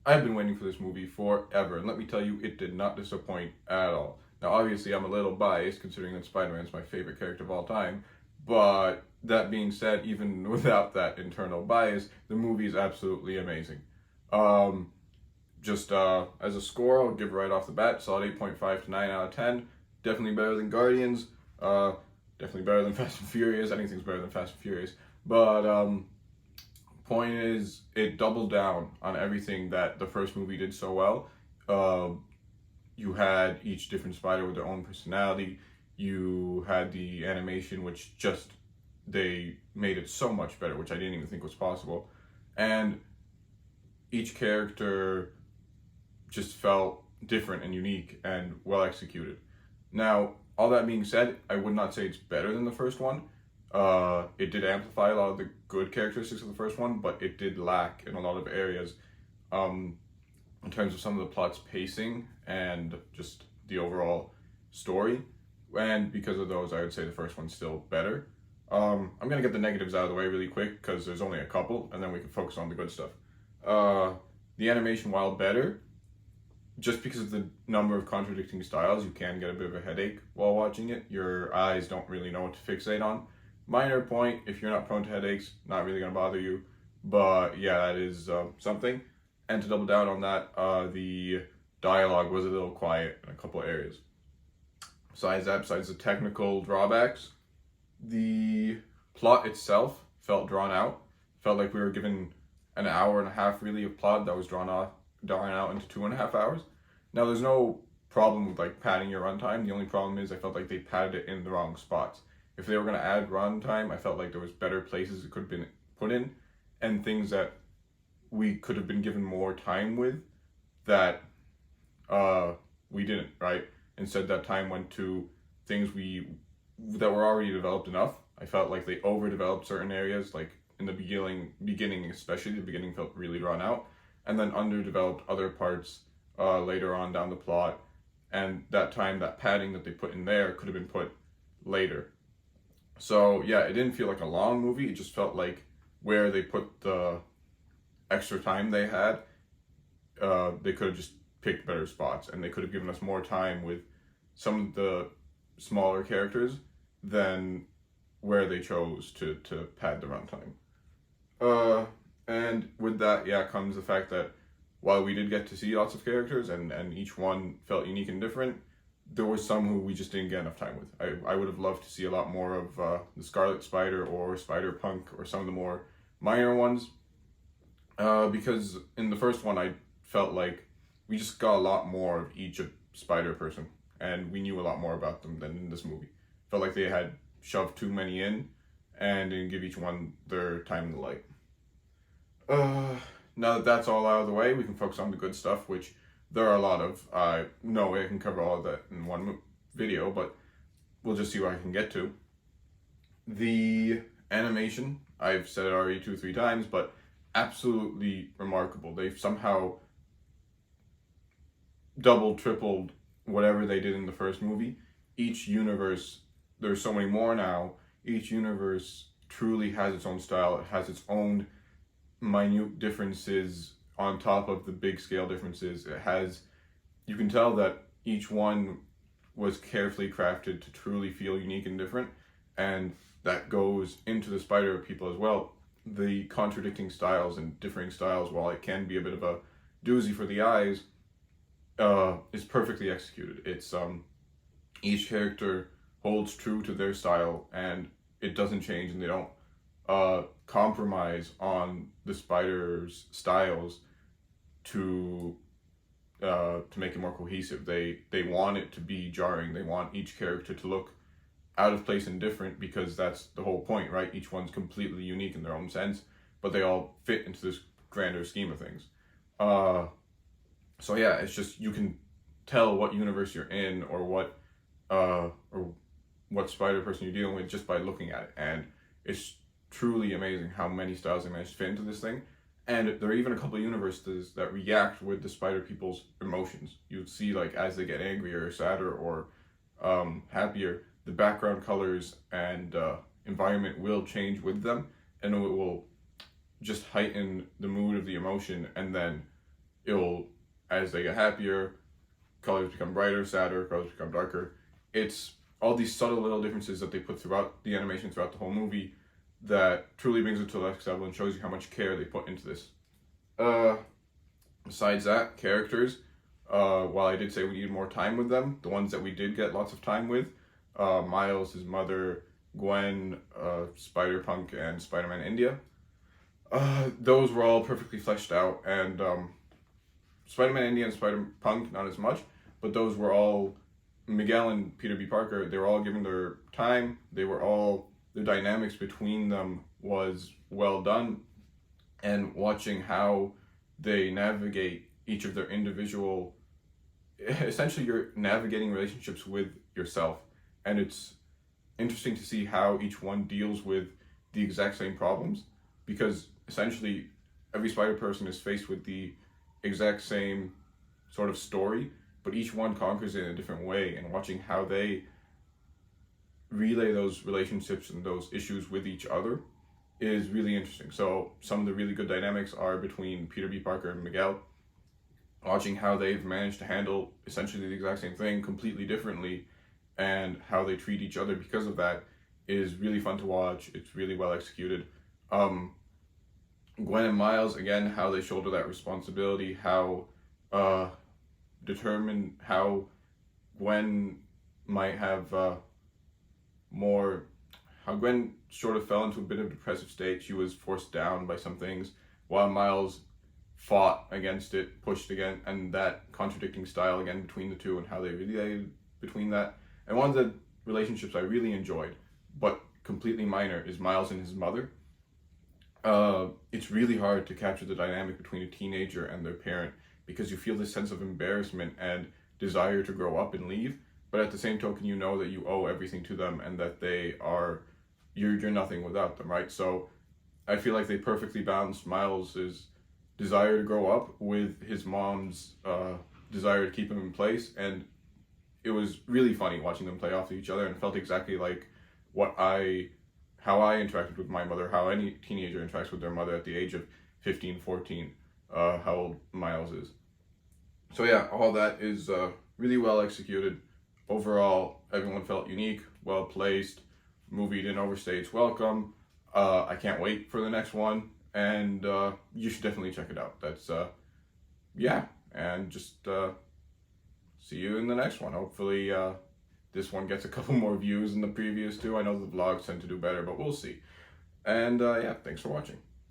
I've been waiting for this movie forever, and let me tell you, it did not disappoint at all. Now, obviously, I'm a little biased considering that Spider-Man is my favorite character of all time, but that being said, even without that internal bias, the movie is absolutely amazing. Um, just as a score, I'll give right off the bat, solid 8.5 to 9 out of 10. Definitely better than Guardians. Uh, Definitely better than Fast and Furious. Anything's better than Fast and Furious. But point is, it doubled down on everything that the first movie did so well. You had each different spider with their own personality. You had the animation, which just they made it so much better, which I didn't even think was possible. And each character just felt different and unique and well executed. Now, all that being said, I would not say it's better than the first one. It did amplify a lot of the good characteristics of the first one, but it did lack in a lot of areas in terms of some of the plot's pacing and just the overall story. And because of those, I would say the first one's still better. I'm going to get the negatives out of the way really quick because there's only a couple, and then we can focus on the good stuff. The animation, while better, just because of the number of contradicting styles, you can get a bit of a headache while watching it. Your eyes don't really know what to fixate on. Minor point, if you're not prone to headaches, not really going to bother you. But yeah, that is something. And to double down on that, the dialogue was a little quiet in a couple of areas. Besides that, besides the technical drawbacks, the plot itself felt drawn out. Felt like we were given an hour and a half really of plot that was drawn out into 2.5 hours. Now, there's no problem with like padding your runtime. The only problem is I felt like they padded it in the wrong spots. If they were going to add runtime, I felt like there was better places it could have been put in, and things that we could have been given more time with that we didn't, right? Instead, that time went to things that were already developed enough. I felt like they overdeveloped certain areas, like in the beginning especially, the beginning felt really drawn out, and then underdeveloped other parts later on down the plot. And that time, that padding that they put in there could have been put later. So yeah, it didn't feel like a long movie. It just felt like where they put the extra time they had, they could have just picked better spots, and they could have given us more time with some of the smaller characters than where they chose to pad the runtime. And with that, yeah, comes the fact that while we did get to see lots of characters and each one felt unique and different, there was some who we just didn't get enough time with. I would have loved to see a lot more of the Scarlet Spider or Spider-Punk or some of the more minor ones. Because in the first one, I felt like we just got a lot more of each Spider-Person, and we knew a lot more about them than in this movie. Felt like they had shoved too many in and didn't give each one their time in the light. Now that that's all out of the way, we can focus on the good stuff, which there are a lot of. No way I can cover all of that in one video, but we'll just see what I can get to. The animation, I've said it already 2 or 3 times, but absolutely remarkable. They've somehow doubled, tripled whatever they did in the first movie. Each universe, there's so many more now, each universe truly has its own style. It has its own minute differences on top of the big scale differences. You can tell that each one was carefully crafted to truly feel unique and different, and that goes into the Spider people as well. The contradicting styles and differing styles, while it can be a bit of a doozy for the eyes, is perfectly executed. It's each character holds true to their style, and it doesn't change, and they don't compromise on the Spider's styles to make it more cohesive. They want it to be jarring. They want each character to look out of place and different, because that's the whole point, right? Each one's completely unique in their own sense, but they all fit into this grander scheme of things. So yeah, it's just, you can tell what universe you're in or what Spider-Person you're dealing with just by looking at it, and it's truly amazing how many styles they managed to fit into this thing. And there are even a couple of universes that react with the Spider people's emotions. You'd see, like, as they get angrier or sadder or happier, the background colors and environment will change with them, and it will just heighten the mood of the emotion, and then it'll, as they get happier, colors become brighter, sadder, colors become darker. It's all these subtle little differences that they put throughout the animation, throughout the whole movie, that truly brings it to the next level and shows you how much care they put into this. Besides that, characters, while I did say we needed more time with them, the ones that we did get lots of time with, Miles, his mother, Gwen, Spider-Punk, and Spider-Man India, those were all perfectly fleshed out, and Spider-Man India and Spider-Punk, not as much, but those were all, Miguel and Peter B. Parker, they were all given their time, the dynamics between them was well done, and watching how they navigate each of their individual, essentially you're navigating relationships with yourself, and it's interesting to see how each one deals with the exact same problems, because essentially every spider person is faced with the exact same sort of story, but each one conquers it in a different way, and watching how they relay those relationships and those issues with each other is really interesting. So some of the really good dynamics are between Peter B. Parker and Miguel, watching how they've managed to handle essentially the exact same thing completely differently, and how they treat each other because of that is really fun to watch. It's really well executed. Gwen and Miles, again, how they shoulder that responsibility, how determined, how Gwen might have how Gwen sort of fell into a bit of a depressive state. She was forced down by some things, while Miles fought against it, pushed again, and that contradicting style again between the two and how they related between that. And one of the relationships I really enjoyed, but completely minor, is Miles and his mother. It's really hard to capture the dynamic between a teenager and their parent, because you feel this sense of embarrassment and desire to grow up and leave, but at the same token you know that you owe everything to them and that you're nothing without them, right? So I feel like they perfectly balanced Miles's desire to grow up with his mom's desire to keep him in place, and it was really funny watching them play off of each other, and felt exactly like how I interacted with my mother, how any teenager interacts with their mother at the age of 15, 14, how old Miles is. So yeah, all that is really well executed. Overall, everyone felt unique, well placed. Movie didn't overstay its welcome. I can't wait for the next one, and you should definitely check it out. That's yeah, and just see you in the next one. Hopefully this one gets a couple more views than the previous two. I know the vlogs tend to do better, but we'll see. And yeah, thanks for watching.